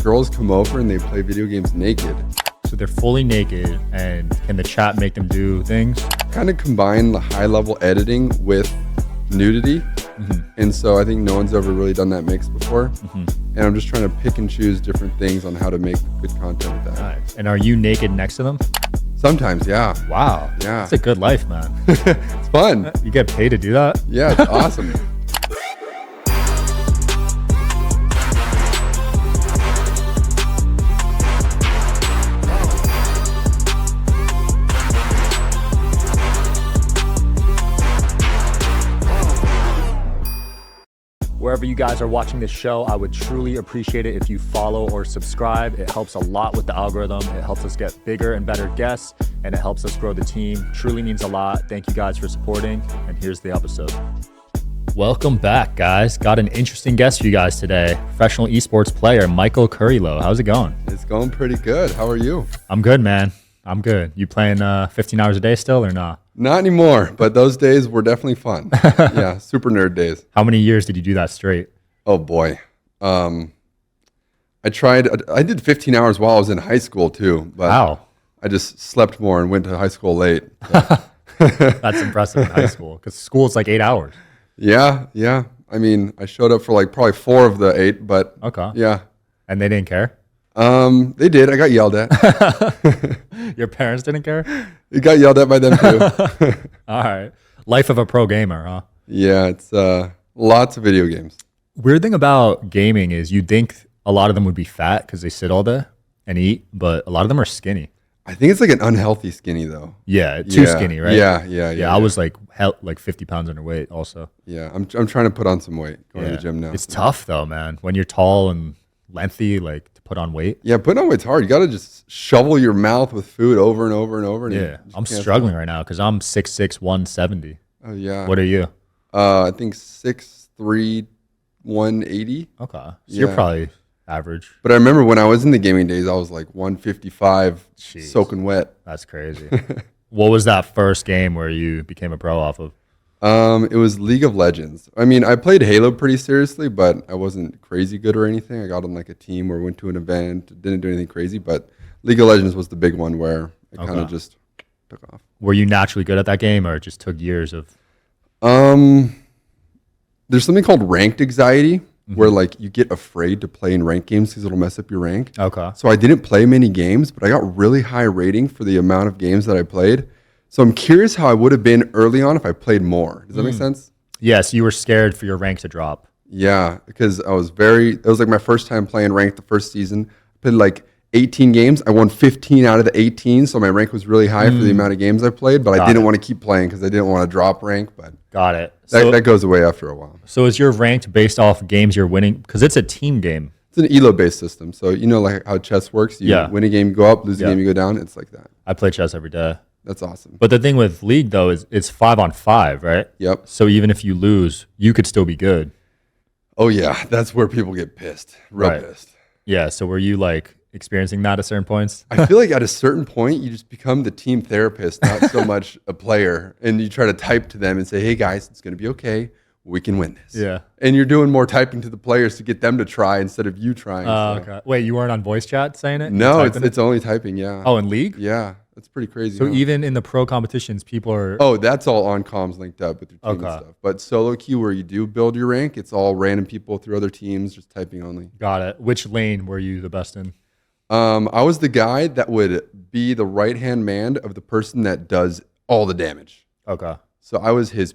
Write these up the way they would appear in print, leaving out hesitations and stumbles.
girls come over and they play video games naked. So they're fully naked, and can the chat make them do things? Kind of combine the high-level editing with nudity. And so I think no one's ever really done that mix before. And I'm just trying to pick and choose different things on how to make good content with that. Nice. And are you naked next to them? Sometimes, yeah. Wow. Yeah. It's a good life, man. It's fun. You get paid to do that? Yeah, it's awesome. Wherever you guys are watching this show, I would truly appreciate it if you follow or subscribe. It helps a lot with the algorithm. It helps us get bigger and better guests, and it helps us grow the team. Truly means a lot. Thank you guys for supporting, and here's the episode. Welcome back, guys. Got an interesting guest for you guys today. Professional esports player, Michael Kurylo. How's it going? It's going pretty good. How are you? I'm good, man. I'm good. You playing 15 hours a day still or not? Not anymore, but those days were definitely fun. Yeah, super nerd days. How many years did you do that straight? Oh boy. I did 15 hours while I was in high school too, but Wow. I just slept more and went to high school late. That's impressive in high school, because school is like 8 hours. Yeah. I mean, I showed up for like probably 4 of the 8, but Okay. yeah. And they didn't care? They did. I got yelled at. Your parents didn't care? It got yelled at by them too. All right. Life of a pro gamer, huh? Yeah, it's lots of video games. Weird thing about gaming is you'd think a lot of them would be fat because they sit all day and eat, but a lot of them are skinny. I think it's like an unhealthy skinny though. Yeah, too skinny, right? Yeah. I was like 50 pounds underweight also. Yeah, I'm trying to put on some weight, going to the gym now. It's tough though, man. When you're tall and lengthy, like to put on weight. Yeah, putting on weight's hard. You got to just shovel your mouth with food over and over and over. And Yeah, I'm struggling right now because I'm 6'6", 170. Oh yeah. What are you? I think 6'3", 180. Okay, so you're probably average. But I remember when I was in the gaming days, I was like 155, Jeez. soaking wet. That's crazy. What was that first game where you became a pro off of? It was League of Legends. I mean, I played Halo pretty seriously, but I wasn't crazy good or anything. I got on like a team or went to an event, didn't do anything crazy, but League of Legends was the big one where it kind of just took off. Were you naturally good at that game, or it just took years of? There's something called ranked anxiety where like you get afraid to play in ranked games because it'll mess up your rank. Okay. So I didn't play many games, but I got really high rating for the amount of games that I played. So I'm curious how I would have been early on if I played more. Does that make sense? Yes, you were scared for your rank to drop. Yeah, because it was like my first time playing ranked the first season. I played like 18 games. I won 15 out of the 18, so my rank was really high for the amount of games I played, but I didn't want to keep playing because I didn't want to drop rank, but Got it. that goes away after a while. So is your ranked based off games you're winning? Because it's a team game. It's an ELO-based system, so you know like how chess works? You win a game, you go up, lose a game, you go down. It's like that. I play chess every day. That's awesome. But the thing with League, though, is it's 5-on-5, right? Yep. So even if you lose, you could still be good. Oh, yeah. That's where people get pissed. Real pissed. Yeah. So were you like experiencing that at certain points? I feel like at a certain point, you just become the team therapist, not so much a player. And you try to type to them and say, hey, guys, it's going to be okay. We can win this. Yeah. And you're doing more typing to the players to get them to try instead of you trying. Okay. Wait, you weren't on voice chat saying it? No, it's only typing, yeah. Oh, in League? Yeah. That's pretty crazy. So even in the pro competitions, people are... Oh, that's all on comms linked up with your team and stuff. But SoloQ, where you do build your rank, it's all random people through other teams, just typing only. Got it. Which lane were you the best in? I was the guy that would be the right-hand man of the person that does all the damage. Okay. So I was his...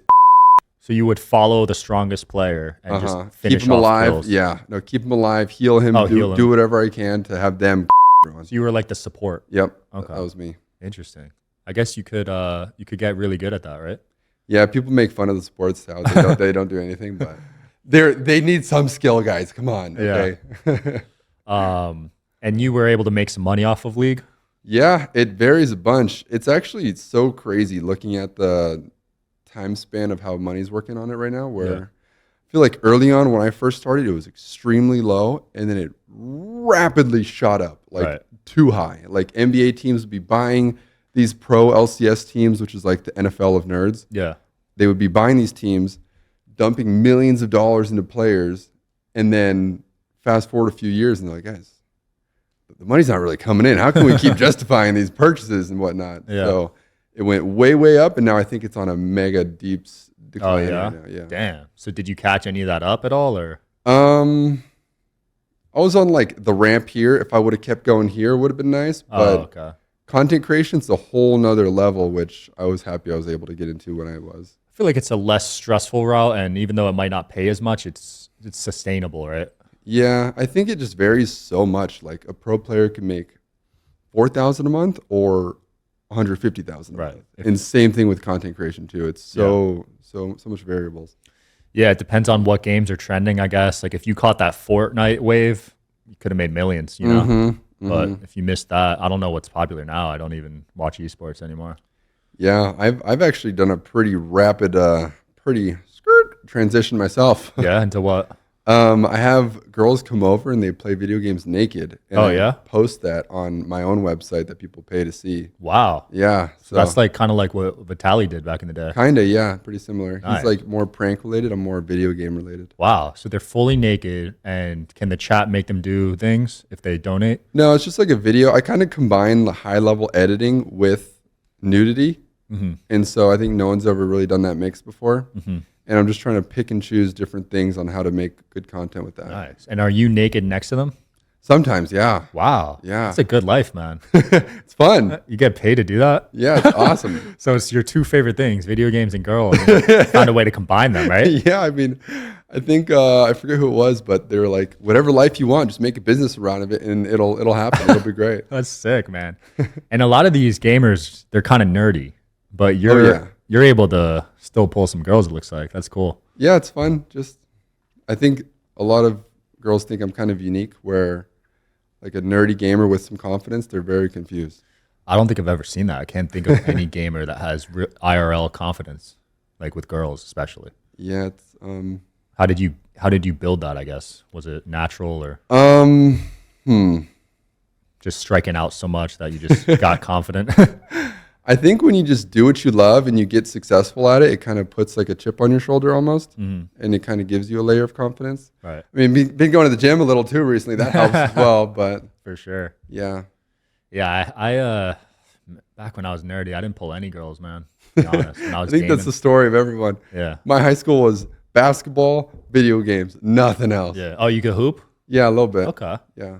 So you would follow the strongest player and just finish keep him off alive. kills. Yeah. No, keep him alive, heal him, do whatever I can to have them everyone. So you were like the support. Yep. Okay. That was me. Interesting. I guess you could get really good at that, right? Yeah, people make fun of the sports now. They don't do anything, but they need some skill, guys. Come on. Okay. Yeah. And you were able to make some money off of League? Yeah, it varies a bunch. It's actually so crazy looking at the time span of how money's working on it right now, where I feel like early on when I first started, it was extremely low, and then it rapidly shot up, like too high. Like NBA teams would be buying these pro LCS teams, which is like the NFL of nerds. Yeah. They would be buying these teams, dumping millions of dollars into players, and then fast forward a few years, and they're like, guys, the money's not really coming in. How can we keep justifying these purchases and whatnot? Yeah. So it went way up, and now I think it's on a mega deep decline right now. Yeah. Damn. So did you catch any of that up at all, or? I was on like the ramp here. If I would have kept going here, it would have been nice. But Okay. content creation's a whole nother level, which I was happy I was able to get into when I was. I feel like it's a less stressful route, and even though it might not pay as much, it's sustainable, right? Yeah, I think it just varies so much. Like a pro player can make 4,000 a month or 150,000 a Right. month. And same thing with content creation too. It's so much variables. Yeah, it depends on what games are trending, I guess. Like if you caught that Fortnite wave, you could have made millions, you know? But if you missed that, I don't know what's popular now. I don't even watch esports anymore. Yeah, I've actually done a pretty rapid, pretty skirt transition myself. Yeah, into what? I have girls come over and they play video games naked. And I post that on my own website that people pay to see. Wow. Yeah. So that's like kind of like what Vitaly did back in the day. Kind of, yeah. Pretty similar. Nice. He's like more prank related. I'm more video game related. Wow. So they're fully naked, and can the chat make them do things if they donate? No, it's just like a video. I kind of combine the high level editing with nudity. And so I think no one's ever really done that mix before. And I'm just trying to pick and choose different things on how to make good content with that. Nice. And are you naked next to them? Sometimes, yeah. Wow. Yeah. It's a good life, man. It's fun. You get paid to do that? Yeah, it's awesome. So it's your two favorite things, video games and girls. You found a way to combine them, right? Yeah, I mean, I think I forget who it was, but they were like, whatever life you want, just make a business around of it, and it'll happen. It'll be great. That's sick, man. And a lot of these gamers, they're kind of nerdy, but you're able to still pull some girls, it looks like. That's cool. Yeah, it's fun. Just, I think a lot of girls think I'm kind of unique, where like a nerdy gamer with some confidence, they're very confused. I don't think I've ever seen that. I can't think of any gamer that has IRL confidence, like with girls especially. Yeah, it's How did you build that, I guess? Was it natural or just striking out so much that you just got confident? I think when you just do what you love and you get successful at it, it kind of puts like a chip on your shoulder almost, and it kind of gives you a layer of confidence. Right. I mean, been going to the gym a little too recently. That helps as well, but For sure. yeah. Yeah, I back when I was nerdy, I didn't pull any girls, man. To be honest, when I I was think gaming. that's the story of everyone. Yeah. My high school was basketball, video games, nothing else. Yeah. Oh, you could hoop? Yeah, a little bit. Okay. Yeah.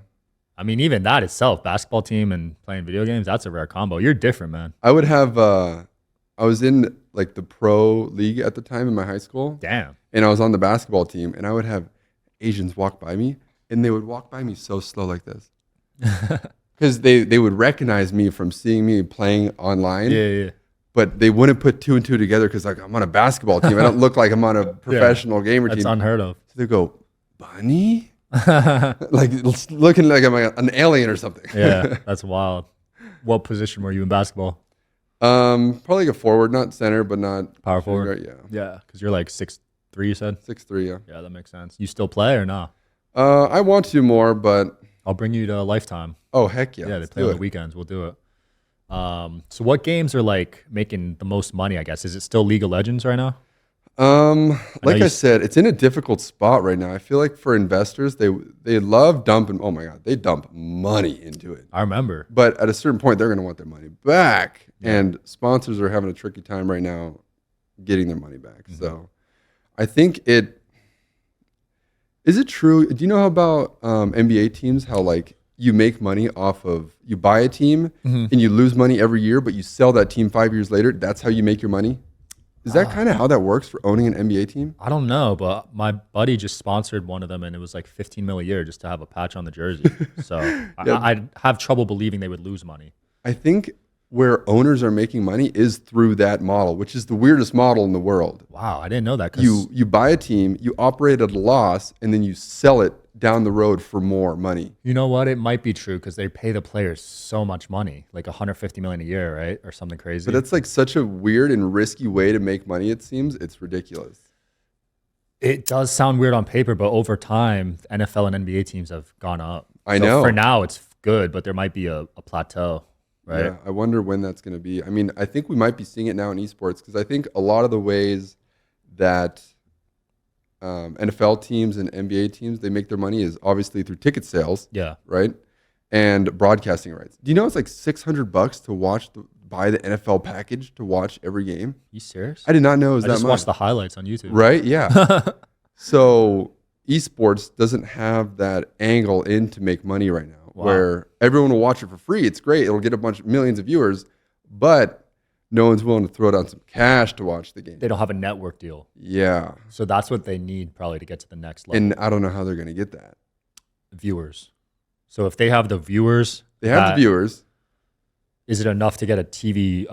I mean, even that itself, basketball team and playing video games, that's a rare combo. You're different, man. I would have, I was in like the pro league at the time in my high school. Damn. And I was on the basketball team, and I would have Asians walk by me, and they would walk by me so slow like this. Because they would recognize me from seeing me playing online. Yeah. But they wouldn't put two and two together because like I'm on a basketball team. I don't look like I'm on a professional gamer That's team. unheard of. So they go, Bunny? Like looking like I'm like an alien or something. Yeah, that's wild. What position were you in basketball? Probably like a forward, not center, but not Power forward? Yeah. Yeah, because you're like 6'3", you said? 6'3", yeah. Yeah, that makes sense. You still play or no? I want to more, but I'll bring you to Lifetime. oh heck yeah. Yeah, they let's play do on the it. weekends. We'll do it. So what games are like making the most money, I guess? Is it still League of Legends right now? Like I said, it's in a difficult spot right now. I feel like for investors, they love dumping. Oh my god, they dump money into it. I remember. But at a certain point, they're going to want their money back, and sponsors are having a tricky time right now getting their money back. So, I think it is it true. Do you know how about NBA teams? How like you make money off of you buy a team and you lose money every year, but you sell that team 5 years later. That's how you make your money. Is that kind of how that works for owning an NBA team? I don't know, but my buddy just sponsored one of them, and it was like $15 million a year just to have a patch on the jersey. So I'd have trouble believing they would lose money. I think where owners are making money is through that model, which is the weirdest model in the world. Wow, I didn't know that. You buy a team, you operate at a loss, and then you sell it down the road for more money. You know what? It might be true because they pay the players so much money, like $150 million a year, right, or something crazy. But that's like such a weird and risky way to make money. It seems it's ridiculous. It does sound weird on paper, but over time, NFL and NBA teams have gone up. I know. For now, it's good, but there might be a plateau, right? Yeah, I wonder when that's going to be. I mean, I think we might be seeing it now in esports because I think a lot of the ways that NFL teams and NBA teams, they make their money is obviously through ticket sales. Yeah. Right. and broadcasting rights. Do you know it's like $600 to buy the NFL package to watch every game? You serious? I did not know it was that much. I just watched the highlights on YouTube. Right? Yeah. So esports doesn't have that angle in to make money right now, where everyone will watch it for free. It's great. It'll get a bunch of millions of viewers, but no one's willing to throw down some cash to watch the game. They don't have a network deal. Yeah. So that's what they need probably to get to the next level. And I don't know how they're going to get that. Viewers. So if they have the viewers. They have the viewers. Is it enough to get a TV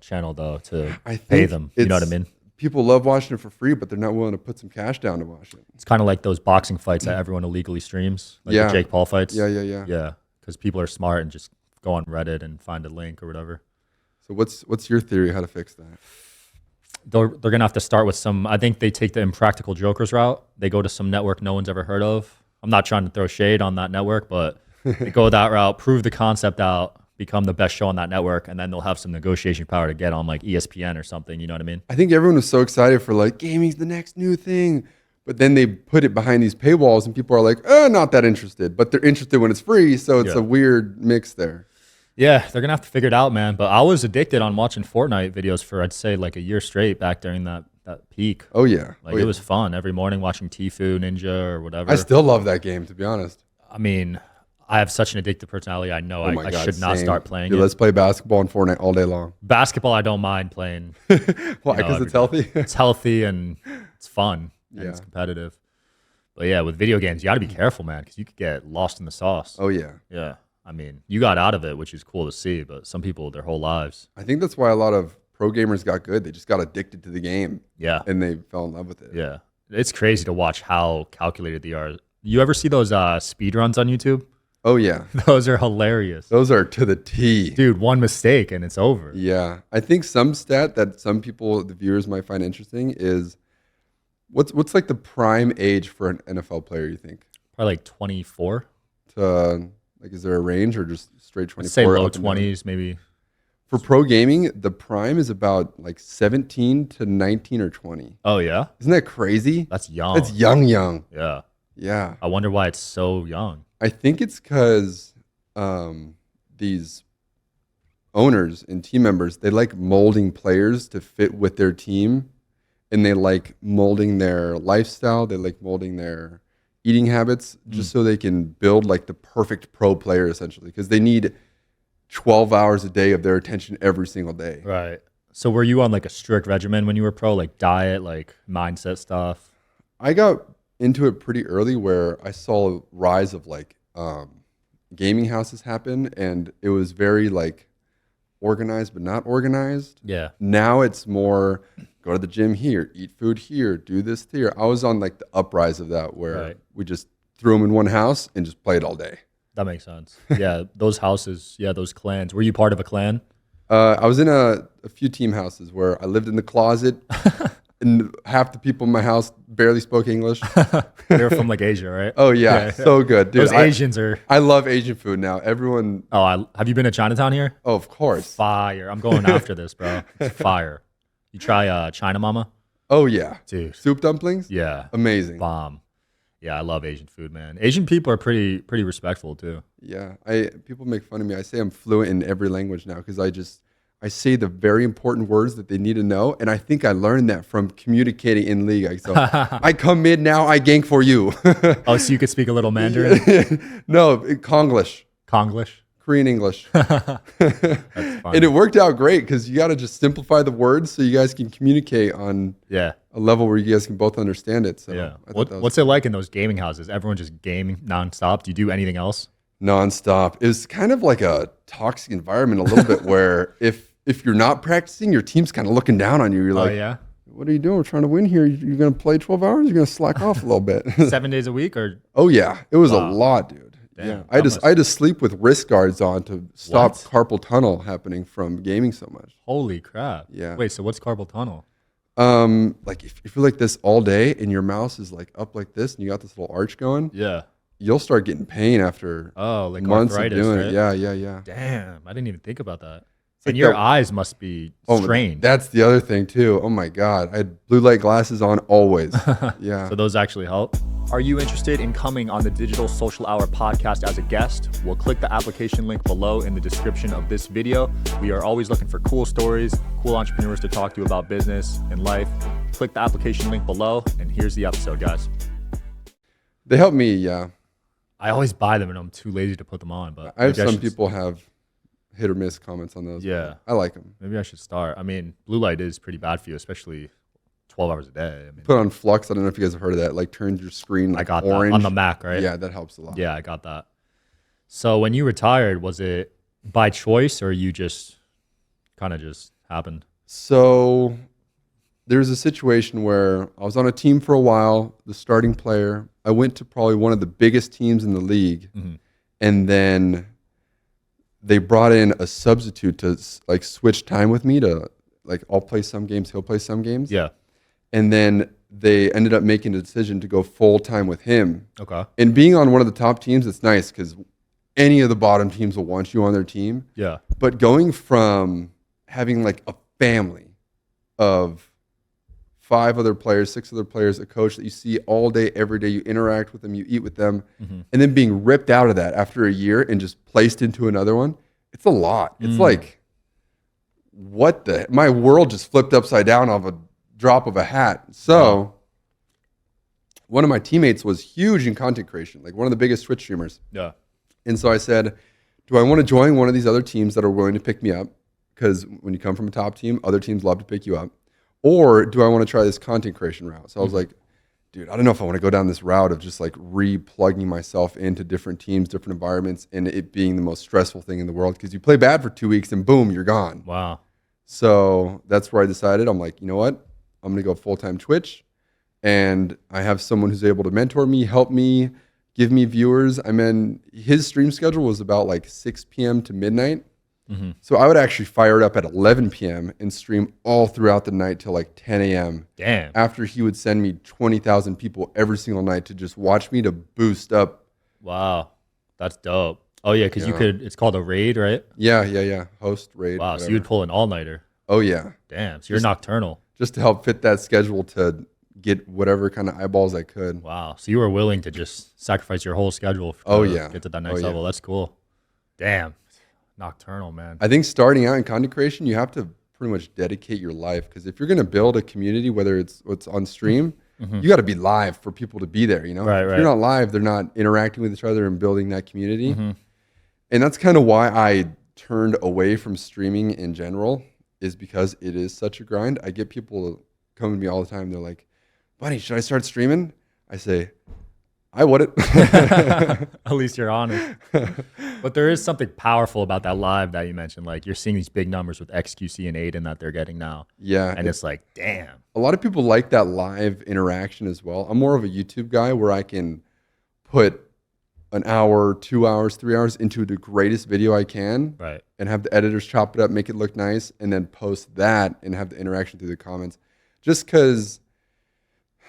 channel, though, to pay them? You know what I mean? People love watching it for free, but they're not willing to put some cash down to watch it. It's kind of like those boxing fights that everyone illegally streams, like the Jake Paul fights. Yeah. Yeah, because people are smart and just go on Reddit and find a link or whatever. So what's your theory how to fix that? They're going to have to start with some, I think they take the Impractical Jokers route. They go to some network no one's ever heard of. I'm not trying to throw shade on that network, but they go that route, prove the concept out, become the best show on that network, and then they'll have some negotiation power to get on like ESPN or something. You know what I mean? I think everyone was so excited for like gaming's the next new thing, but then they put it behind these paywalls, and people are like, not that interested, but they're interested when it's free. So it's a weird mix there. Yeah, they're gonna have to figure it out, man. But I was addicted on watching Fortnite videos for I'd say like a year straight back during that peak. Oh yeah, it was fun every morning watching Tfue, Ninja, or whatever. I still love that game, to be honest. I mean, I have such an addictive personality. I know I should not start playing it. Let's play basketball and Fortnite all day long. Basketball, I don't mind playing. Why? Because it's healthy? It's healthy and it's fun and it's competitive. But yeah, with video games, you got to be careful, man, because you could get lost in the sauce. Oh, yeah. Yeah. I mean, you got out of it, which is cool to see, but some people, their whole lives. I think that's why a lot of pro gamers got good. They just got addicted to the game. Yeah. And they fell in love with it. Yeah. It's crazy to watch how calculated they are. You ever see those speed runs on YouTube? Oh, yeah. Those are hilarious. Those are to the T. Dude, one mistake and it's over. Yeah. I think some stat that some people, the viewers might find interesting is what's like the prime age for an NFL player, you think? Probably like 24. Like, is there a range or just straight 24? Let's say low 20s maybe. For pro gaming, the prime is about like 17 to 19 or 20. Oh, yeah? Isn't that crazy? That's young. That's young. Yeah. Yeah. I wonder why it's so young. I think it's because these owners and team members, they like molding players to fit with their team, and they like molding their lifestyle. They like molding their eating habits just so they can build like the perfect pro player, essentially, because they need 12 hours a day of their attention every single day. Right. So were you on like a strict regimen when you were pro, like diet, like mindset stuff? I got into it pretty early where I saw a rise of like gaming houses happen, and it was very like organized but not organized. Yeah. Now it's more go to the gym here, eat food here, do this here. I was on like the uprise of that where we just threw them in one house and just played all day. That makes sense. Yeah, those houses, those clans. Were you part of a clan? I was in a few team houses where I lived in the closet, and half the people in my house barely spoke English. They're from like Asia, right? Oh yeah, so good, dude. Those Asians are. I love Asian food now. Everyone. Oh, have you been to Chinatown here? Oh, of course. Fire! I'm going after this, bro. It's fire. You try China Mama? Oh yeah, dude. Soup dumplings? Yeah, amazing. Bomb. Yeah, I love Asian food, man. Asian people are pretty respectful too. Yeah, people make fun of me. I say I'm fluent in every language now because I say the very important words that they need to know, and I think I learned that from communicating in league. So I come mid now, I gank for you. Oh, so you could speak a little Mandarin? No, Konglish. Konglish? Korean English. That's funny. And it worked out great because you got to just simplify the words so you guys can communicate on a level where you guys can both understand it. So yeah. What's it like in those gaming houses? Everyone just gaming nonstop? Do you do anything else? Nonstop. It was kind of like a toxic environment a little bit where if you're not practicing, your team's kind of looking down on you. You're like, what are you doing? We're trying to win here. You're going to play 12 hours? You're going to slack off a little bit. 7 days a week? Or? Oh, yeah. It was a lot, dude. Damn, yeah, I had to sleep with wrist guards on to stop carpal tunnel happening from gaming so much. Holy crap. Yeah. Wait, so what's carpal tunnel? Like if you're like this all day and your mouse is like up like this and you got this little arch going, you'll start getting pain after like months arthritis, of doing right? it. Yeah. Damn, I didn't even think about that. It's and like your eyes must be strained. That's the other thing too. Oh my God. I had blue light glasses on always. Yeah. So those actually help? Are you interested in coming on the Digital Social Hour podcast as a guest? Well, click the application link below in the description of this video. We are always looking for cool stories, cool entrepreneurs to talk to about business and life. Click the application link below, and here's the episode, guys. They help me, yeah. I always buy them, and I'm too lazy to put them on. But I have some people have hit or miss comments on those. Yeah, I like them. Maybe I should start. I mean, blue light is pretty bad for you, especially 12 hours a day. I mean, put on Flux. I don't know if you guys have heard of that. Like turns your screen like I got orange. that on the Mac, right? Yeah, that helps a lot. Yeah, I got that. So when you retired, was it by choice or you just kind of just happened? So there's a situation where I was on a team for a while, the starting player. I went to probably one of the biggest teams in the league, and then they brought in a substitute to like switch time with me to like I'll play some games, he'll play some games. Yeah. And then they ended up making a decision to go full time with him. Okay. And being on one of the top teams, it's nice because any of the bottom teams will want you on their team. Yeah. But going from having like a family of 5 other players, 6 other players, a coach that you see all day, every day, you interact with them, you eat with them, and then being ripped out of that after a year and just placed into another one, it's a lot. It's like, what the, my world just flipped upside down off a drop of a hat. So one of my teammates was huge in content creation, like one of the biggest Twitch streamers. Yeah. And so I said, do I want to join one of these other teams that are willing to pick me up? Because when you come from a top team, other teams love to pick you up. Or do I want to try this content creation route? So I was like, dude, I don't know if I want to go down this route of just like re-plugging myself into different teams, different environments, and it being the most stressful thing in the world because you play bad for 2 weeks and boom, you're gone. Wow. So that's where I decided. I'm like, you know what? I'm going to go full-time Twitch, and I have someone who's able to mentor me, help me, give me viewers. I mean, his stream schedule was about like 6 p.m. to midnight. So I would actually fire it up at 11 p.m. and stream all throughout the night till like 10 a.m. Damn. After he would send me 20,000 people every single night to just watch me to boost up. Wow. That's dope. Oh, yeah, because you could, it's called a raid, right? Yeah. Host, raid. Wow, whatever. so you'd pull an all-nighter. Oh, yeah. Damn, so you're nocturnal. Just to help fit that schedule to get whatever kind of eyeballs I could. Wow, so you were willing to just sacrifice your whole schedule to get to that next level. That's cool. Damn. Nocturnal, man. I think starting out in content creation, you have to pretty much dedicate your life because if you're going to build a community, whether it's on stream, you got to be live for people to be there. You know, if you're not live, they're not interacting with each other and building that community. And that's kind of why I turned away from streaming in general, is because it is such a grind. I get people come to me all the time. They're like, "Buddy, should I start streaming?" I say, I wouldn't. At least you're honest. But there is something powerful about that live that you mentioned. Like you're seeing these big numbers with XQC and Aiden that they're getting now. Yeah. And it's like, damn. A lot of people like that live interaction as well. I'm more of a YouTube guy where I can put an hour, 2 hours, 3 hours into the greatest video I can. Right. And have the editors chop it up, make it look nice, and then post that and have the interaction through the comments. Just because,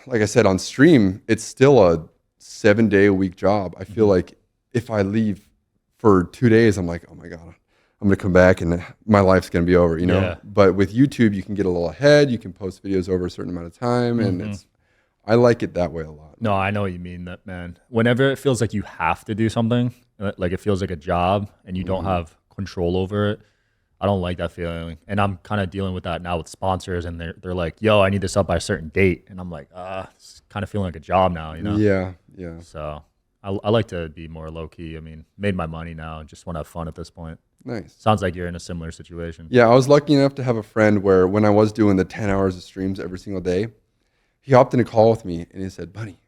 like I said, on stream, it's still a 7-day-a-week job. I feel like if I leave for 2 days, I'm like, oh my God, I'm going to come back and my life's going to be over, you know? Yeah. But with YouTube, you can get a little ahead. You can post videos over a certain amount of time. And I like it that way a lot. No, I know what you mean, that man. Whenever it feels like you have to do something, like it feels like a job and you don't have control over it, I don't like that feeling. And I'm kind of dealing with that now with sponsors, and they're like, yo, I need this up by a certain date. And I'm like, it's kind of feeling like a job now, you know? Yeah. So I like to be more low key. I mean, made my money now, just want to have fun at this point. Nice. Sounds like you're in a similar situation. Yeah, I was lucky enough to have a friend where when I was doing the 10 hours of streams every single day, he hopped in a call with me and he said, buddy,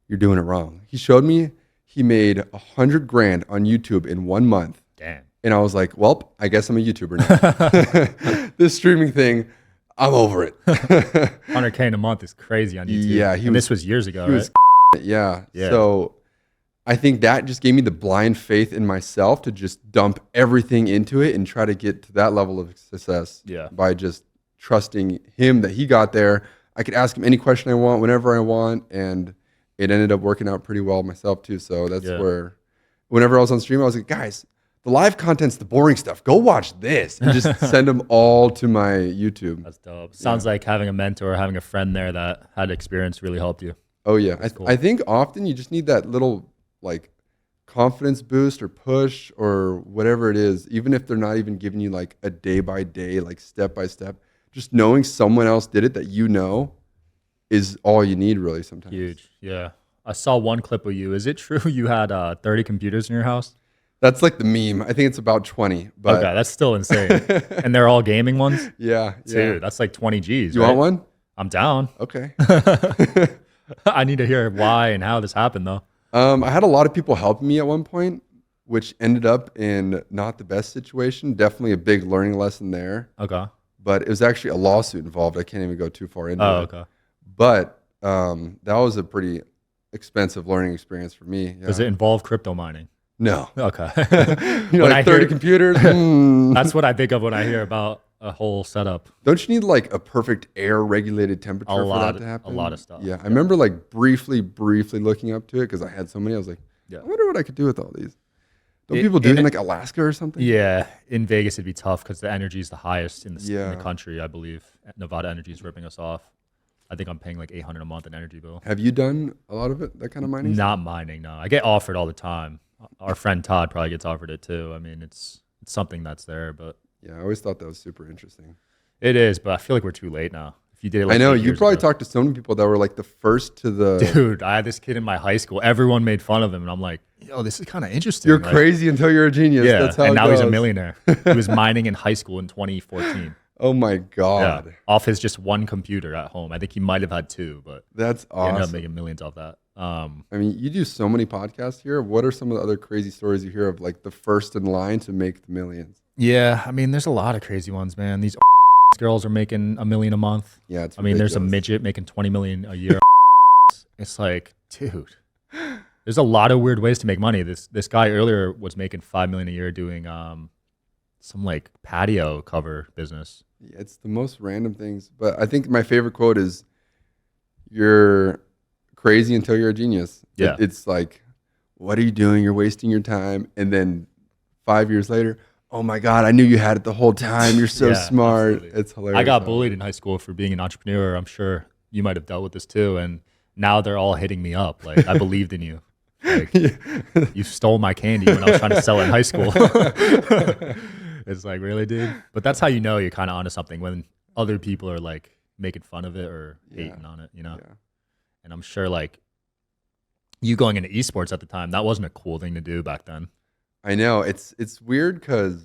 you're doing it wrong. He showed me he made $100,000 on YouTube in 1 month. Damn. And I was like, well, I guess I'm a YouTuber now. This streaming thing, I'm over it. $100K in a month is crazy on YouTube. Yeah. This was years ago, right? Yeah. So I think that just gave me the blind faith in myself to just dump everything into it and try to get to that level of success by just trusting him that he got there. I could ask him any question I want, whenever I want. And it ended up working out pretty well myself too. So that's where, whenever I was on stream, I was like, guys, the live content's the boring stuff. Go watch this and just send them all to my YouTube. That's dope. Sounds like having a mentor, having a friend there that had experience really helped you. Oh yeah, Cool. I think often you just need that little like confidence boost or push or whatever it is, even if they're not even giving you like a day by day, like step by step. Just knowing someone else did it that you know is all you need really sometimes. Huge. Yeah. I saw one clip of you. Is it true you had 30 computers in your house? That's like the meme. I think it's about 20. But Okay, that's still insane. And they're all gaming ones? yeah. Dude, that's like 20 G's. You right? want one? I'm down. Okay. I need to hear why and how this happened though. I had a lot of people helping me at one point, which ended up in not the best situation. Definitely a big learning lesson there. Okay. But it was actually a lawsuit involved. I can't even go too far into it. Okay. But that was a pretty expensive learning experience for me. Yeah. Does it involve crypto mining? No. Okay. You're like 30 computers? That's what I think of when I hear about a whole setup. Don't you need like a perfect air regulated temperature for that to happen? A lot of stuff. Yeah. I remember like briefly looking up to it because I had so many. I was like, I wonder what I could do with all these. Don't people do it in like Alaska or something? Yeah. In Vegas, it'd be tough because the energy is the highest in the country, I believe. Nevada energy is ripping us off. I think I'm paying like $800 a month in energy bill. Have you done a lot of it, that kind of mining? Not mining, no. I get offered all the time. Our friend Todd probably gets offered it too. I mean, it's something that's there, but yeah, I always thought that was super interesting. it is. But I feel like we're too late now. If you did it, like I know 8 you years probably ago. talked to so many people that were like the first to the. Dude, I had this kid in my high school. Everyone made fun of him, and I'm like, yo, this is kind of interesting. You're like, crazy until you're a genius. yeah, That's how and it now he's a goes. millionaire. He was mining in high school in 2014. Oh my Yeah, god, off his just one computer at home. I think he might have had two, but that's he ended up awesome. making millions off that. I mean, you do so many podcasts here. What are some of the other crazy stories you hear of, like the first in line to make the millions? Yeah, I mean, there's a lot of crazy ones, man. These girls are making $1 million a month. Yeah, it's. I mean, there's a ridiculous. midget making 20 million a year. It's like, dude, there's a lot of weird ways to make money. This guy earlier was making $5 million a year doing some like patio cover business. Yeah, it's the most random things. But I think my favorite quote is, "You're crazy until you're a genius." Yeah. It's like, what are you doing? You're wasting your time. And then 5 years later, oh my God, I knew you had it the whole time. You're so Yeah, smart. absolutely. It's hilarious. I got bullied in high school for being an entrepreneur. I'm sure you might have dealt with this too. And now they're all hitting me up. Like, I believed in you. Like, you stole my candy when I was trying to sell it in high school. It's like, really, dude? But that's how you know you're kind of onto something, when other people are like making fun of it or hating on it, you know? Yeah. And I'm sure like you going into esports at the time, that wasn't a cool thing to do back then. I know. It's weird because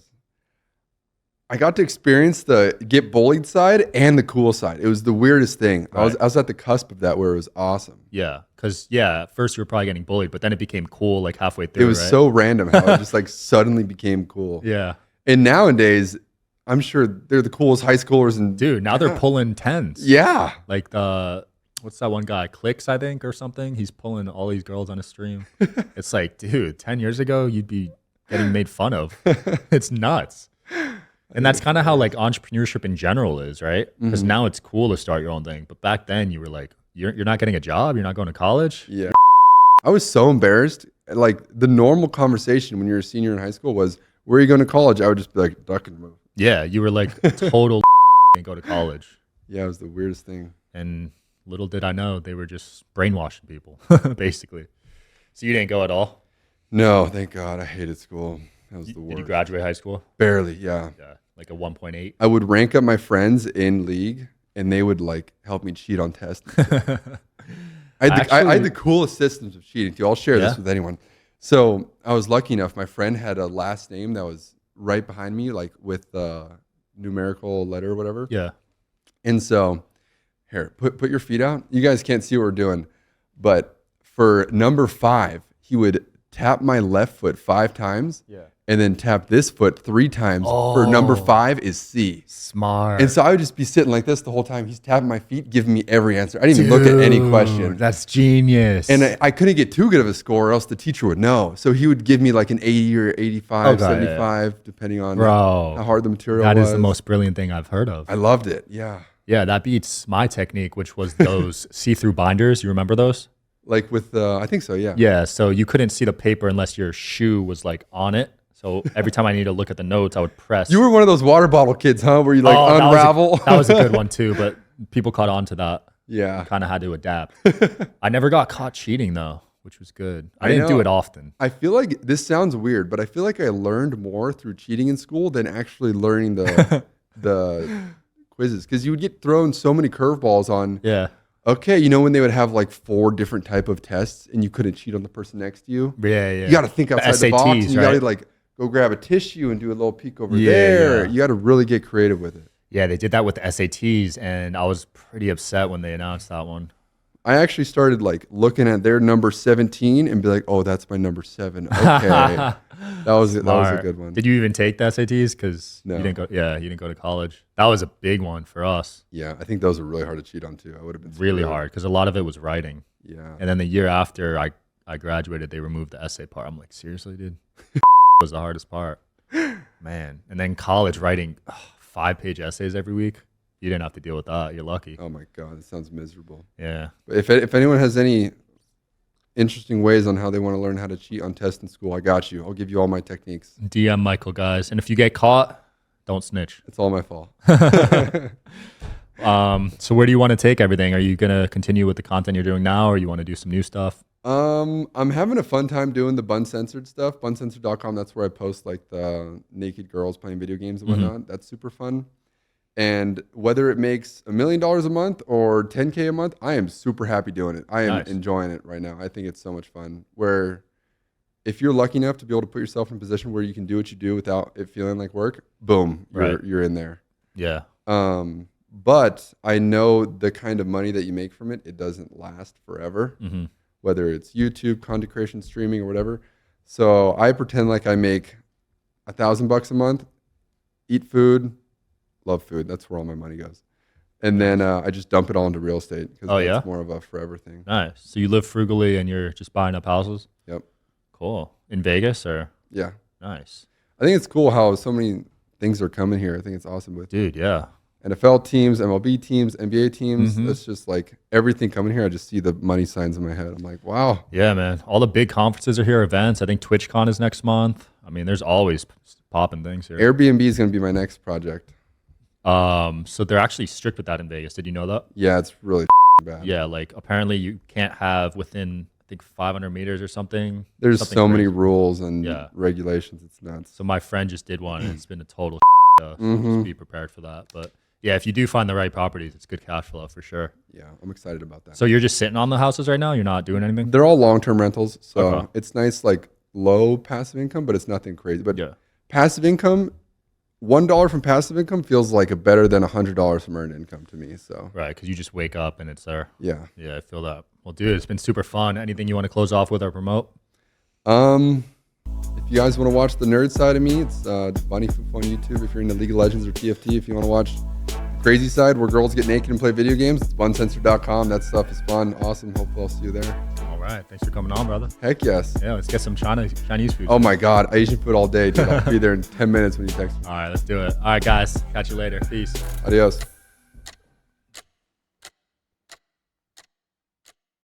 I got to experience the get bullied side and the cool side. It was the weirdest thing. Right. I was at the cusp of that where it was awesome. Yeah. Cause at first you were probably getting bullied, but then it became cool like halfway through. It was right? so random how it just like suddenly became cool. Yeah. And nowadays, I'm sure they're the coolest high schoolers. And Dude, now they're pulling tens. yeah. Like what's that one guy? Clicks, I think, or something. He's pulling all these girls on a stream. It's like, dude, 10 years ago, you'd be getting made fun of. It's nuts. And that's kind of how like entrepreneurship in general is, right? Because now it's cool to start your own thing. But back then you were like, you're not getting a job. You're not going to college. Yeah. I was so embarrassed. Like the normal conversation when you're a senior in high school was, where are you going to college? I would just be like, duck and move. Yeah. You were like total and go to college. Yeah, it was the weirdest thing. And little did I know they were just brainwashing people, basically. So you didn't go at all? No, thank God. I hated school. That was the worst. Did you graduate high school? Barely, yeah. Yeah. Like a 1.8? I would rank up my friends in league, and they would like help me cheat on tests. I had the coolest systems of cheating too. I'll share this with anyone. So I was lucky enough. My friend had a last name that was right behind me, like with a numerical letter or whatever. Yeah. And so, here, put your feet out. You guys can't see what we're doing, but for number 5, he would tap my left foot 5 times. Yeah. And then tap this foot 3 times. For number 5 is C. Smart. And so I would just be sitting like this the whole time. He's tapping my feet, giving me every answer. I didn't even look at any question. That's genius. And I couldn't get too good of a score or else the teacher would know. So he would give me like an 80 or 85, 75, depending on how hard the material was. That is the most brilliant thing I've heard of. I loved it. Yeah. Yeah, that beats my technique, which was those see-through binders. You remember those? Like with, I think so, yeah. Yeah, so you couldn't see the paper unless your shoe was like on it. So every time I needed to look at the notes, I would press. You were one of those water bottle kids, huh? Where you like unravel? That was a good one too, but people caught on to that. Yeah. Kind of had to adapt. I never got caught cheating though, which was good. I didn't do it often. I feel like this sounds weird, but I feel like I learned more through cheating in school than actually learning the quizzes, because you would get thrown so many curveballs on. Yeah. Okay, you know when they would have like 4 different type of tests and you couldn't cheat on the person next to you? Yeah. You got to think outside the box, and you got to like go grab a tissue and do a little peek over there. Yeah. You got to really get creative with it. Yeah, they did that with the SATs, and I was pretty upset when they announced that one. I actually started like looking at their number 17 and be like, oh, that's my number 7. Okay. that was a good one. Did you even take the SATs? Because no. You didn't go to college. That was a big one for us. Yeah, I think those are really hard to cheat on too. I would have been really hard because a lot of it was writing. Yeah. And then the year after I graduated, they removed the essay part. I'm like, seriously, dude? was the hardest part. Man. And then college writing 5-page essays every week. You didn't have to deal with that. You're lucky. Oh my God, it sounds miserable. Yeah. But if anyone has any interesting ways on how they want to learn how to cheat on tests in school, I got you. I'll give you all my techniques. DM Michael, guys. And if you get caught, don't snitch. It's all my fault. So where do you want to take everything? Are you going to continue with the content you're doing now, or you want to do some new stuff? I'm having a fun time doing the Buncensored stuff. Buncensored.com, that's where I post like the naked girls playing video games and whatnot. That's super fun. And whether it makes $1 million a month or $10K a month, I am super happy doing it. I am enjoying it right now. I think it's so much fun. Where if you're lucky enough to be able to put yourself in a position where you can do what you do without it feeling like work, boom, you're in there. Yeah. But I know the kind of money that you make from it, it doesn't last forever. Whether it's YouTube, content creation, streaming, or whatever. So I pretend like I make $1,000 a month, eat food, love food. That's where all my money goes. And then I just dump it all into real estate because it's more of a forever thing. Nice. So you live frugally and you're just buying up houses? Yep. Cool. In Vegas or? Yeah. Nice. I think it's cool how so many things are coming here. I think it's awesome with yeah. NFL teams, MLB teams, NBA teams. That's just like everything coming here. I just see the money signs in my head. I'm like, wow. Yeah, man. All the big conferences are here, events. I think TwitchCon is next month. I mean, there's always popping things here. Airbnb is going to be my next project. So they're actually strict with that in Vegas. Did you know that? Yeah, it's really bad. Yeah, like apparently you can't have within, I think, 500 meters or something. There's so many rules and regulations. It's nuts. So my friend just did one and it's been a total so just be prepared for that. But yeah, if you do find the right properties, it's good cash flow for sure. Yeah, I'm excited about that. So you're just sitting on the houses right now? You're not doing anything? They're all long-term rentals. So it's nice, like low passive income, but it's nothing crazy. But passive income, $1 from passive income feels like a better than $100 from earned income to me. So right, because you just wake up and it's there. Yeah. Yeah, I feel that. Well, dude, it's been super fun. Anything you want to close off with or promote? If you guys want to watch the nerd side of me, it's Bunny Foofo on YouTube. If you're into League of Legends or TFT, if you want to watch the crazy side where girls get naked and play video games, it's buncensored.com. That stuff is fun, awesome. Hopefully I'll see you there. All right, thanks for coming on, brother. Heck yes. Yeah, let's get some Chinese food. Oh my God, Asian food all day, dude. I'll be there in 10 minutes when you text me. All right, let's do it. All right, guys, catch you later. Peace. Adios.